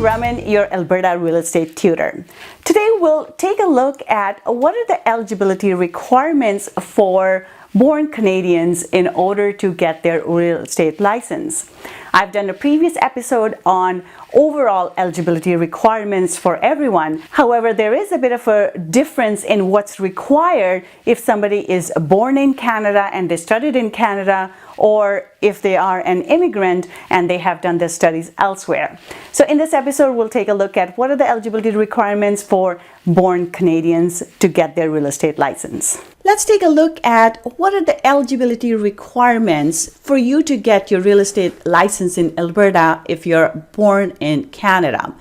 Raman, your Alberta real estate tutor. Today we'll take a look at what are the eligibility requirements for born Canadians in order to get their real estate license. I've done a previous episode on overall eligibility requirements for everyone. However, there is a bit of a difference in what's required if somebody is born in Canada and they studied in Canada, or if they are an immigrant and they have done their studies elsewhere. So in this episode, we'll take a look at what are the eligibility requirements for born Canadians to get their real estate license. Let's take a look at what are the eligibility requirements for you to get your real estate license in Alberta if you're born in Canada.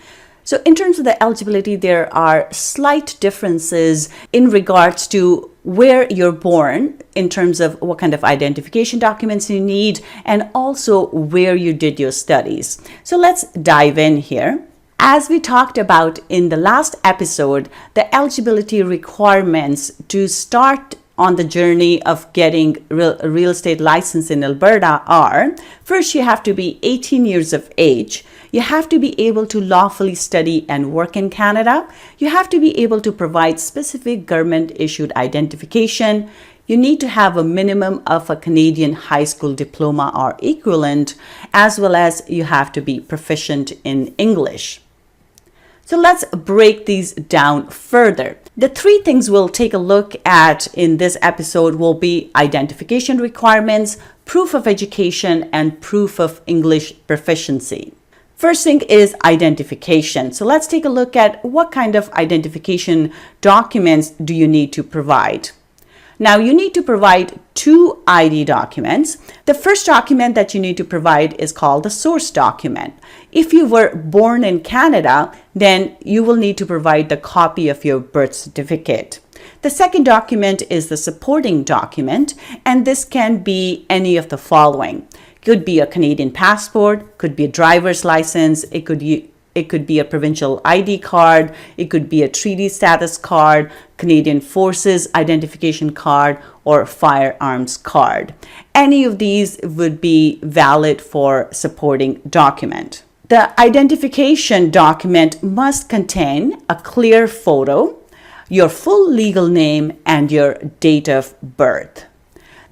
So in terms of the eligibility, there are slight differences in regards to where you're born in terms of what kind of identification documents you need and also where you did your studies. So let's dive in here. As we talked about in the last episode, the eligibility requirements to start on the journey of getting a real estate license in Alberta are: first, you have to be 18 years of age. You have to be able to lawfully study and work in Canada. You have to be able to provide specific government-issued identification. You need to have a minimum of a Canadian high school diploma or equivalent, as well as you have to be proficient in English. So let's break these down further. The three things we'll take a look at in this episode will be identification requirements, proof of education, and proof of English proficiency. First thing is identification. So let's take a look at what kind of identification documents do you need to provide. Now, you need to provide two ID documents. The first document that you need to provide is called the source document. If you were born in Canada, then you will need to provide the copy of your birth certificate. The second document is the supporting document, and this can be any of the following. Could be a Canadian passport, could be a driver's license, it could be a provincial ID card, it could be a treaty status card, Canadian Forces identification card, or firearms card. Any of these would be valid for supporting document. The identification document must contain a clear photo, your full legal name, and your date of birth.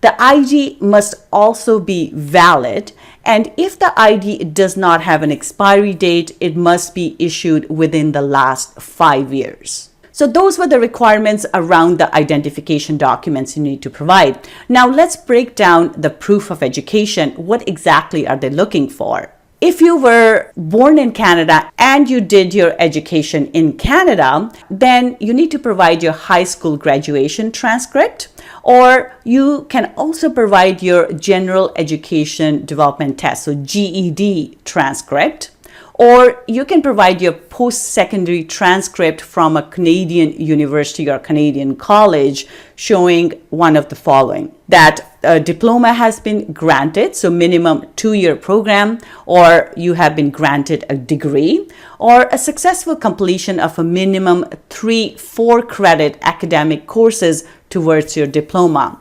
The ID must also be valid, and if the ID does not have an expiry date, it must be issued within the last 5 years. So those were the requirements around the identification documents you need to provide. Now let's break down the proof of education. What exactly are they looking for? If you were born in Canada and you did your education in Canada, then you need to provide your high school graduation transcript, or you can also provide your general education development test, so GED transcript, or you can provide your post-secondary transcript from a Canadian university or Canadian college showing one of the following: that a diploma has been granted, so minimum 2-year program, or you have been granted a degree, or a successful completion of a minimum 3 4-credit academic courses towards your diploma.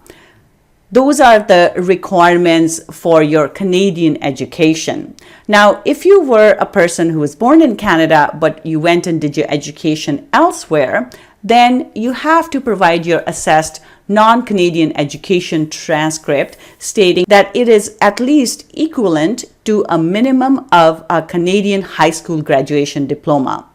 Those are the requirements for your Canadian education. Now, if you were a person who was born in Canada, but you went and did your education elsewhere, then you have to provide your assessed non-Canadian education transcript stating that it is at least equivalent to a minimum of a Canadian high school graduation diploma.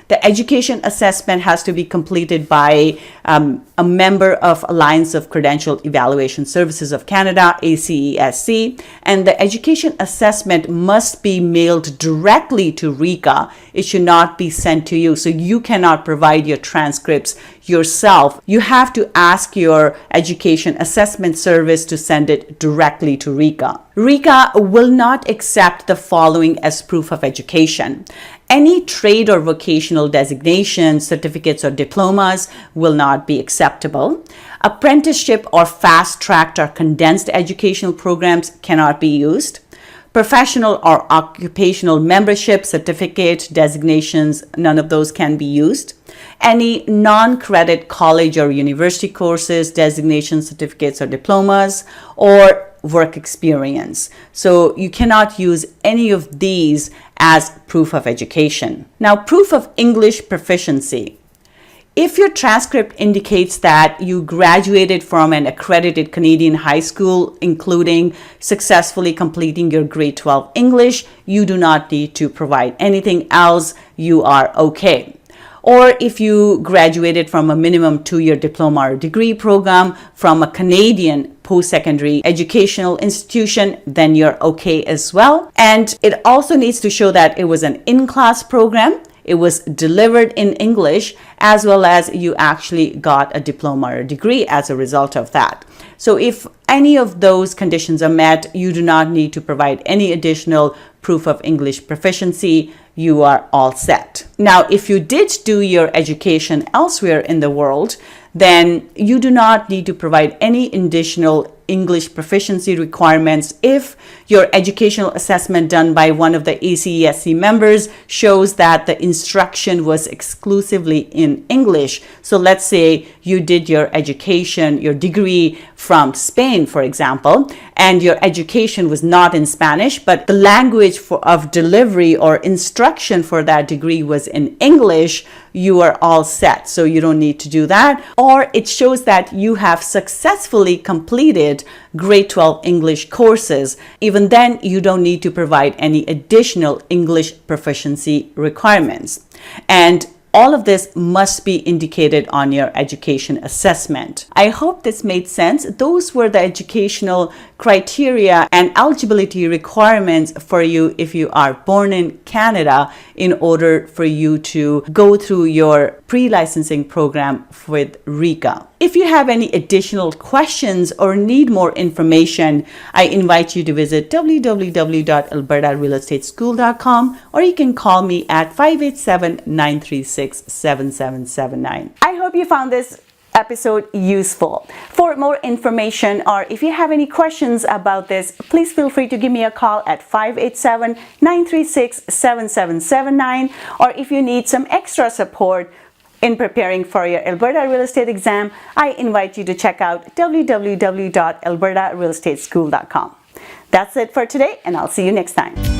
The education assessment has to be completed by a member of Alliance of Credential Evaluation Services of Canada, ACESC, and the education assessment must be mailed directly to RECA. It should not be sent to you, so you cannot provide your transcripts yourself. You have to ask your education assessment service to send it directly to RECA. RECA will not accept the following as proof of education. Any trade or vocational designations, certificates, or diplomas will not be acceptable. Apprenticeship or fast-tracked or condensed educational programs cannot be used. Professional or occupational membership, certificate, designations, none of those can be used. Any non-credit college or university courses, designations, certificates, or diplomas, or work experience. So you cannot use any of these as proof of education. Now, proof of English proficiency. If your transcript indicates that you graduated from an accredited Canadian high school, including successfully completing your grade 12 English, you do not need to provide anything else. You are okay. Or if you graduated from a minimum 2-year diploma or degree program from a Canadian post-secondary educational institution, then you're okay as well. And it also needs to show that it was an in-class program, it was delivered in English, as well as you actually got a diploma or degree as a result of that. So if any of those conditions are met, you do not need to provide any additional proof of English proficiency. You are all set. Now, if you did do your education elsewhere in the world, then you do not need to provide any additional English proficiency requirements if your educational assessment done by one of the ACESC members shows that the instruction was exclusively in English. So let's say you did your education, your degree from Spain, for example, and your education was not in Spanish, but the language of delivery or instruction for that degree was in English, you are all set. So you don't need to do that. Or it shows that you have successfully completed grade 12 English courses. Even then, you don't need to provide any additional English proficiency requirements. And all of this must be indicated on your education assessment. I hope this made sense. Those were the educational criteria and eligibility requirements for you if you are born in Canada in order for you to go through your pre-licensing program with RICA. If you have any additional questions or need more information, I invite you to visit www.albertarealestateschool.com, or you can call me at 587-936-7779. I hope you found this episode useful. For more information, or if you have any questions about this, please feel free to give me a call at 587-936-7779, or if you need some extra support in preparing for your Alberta real estate exam, I invite you to check out www.albertarealestateschool.com. That's it for today, and I'll see you next time.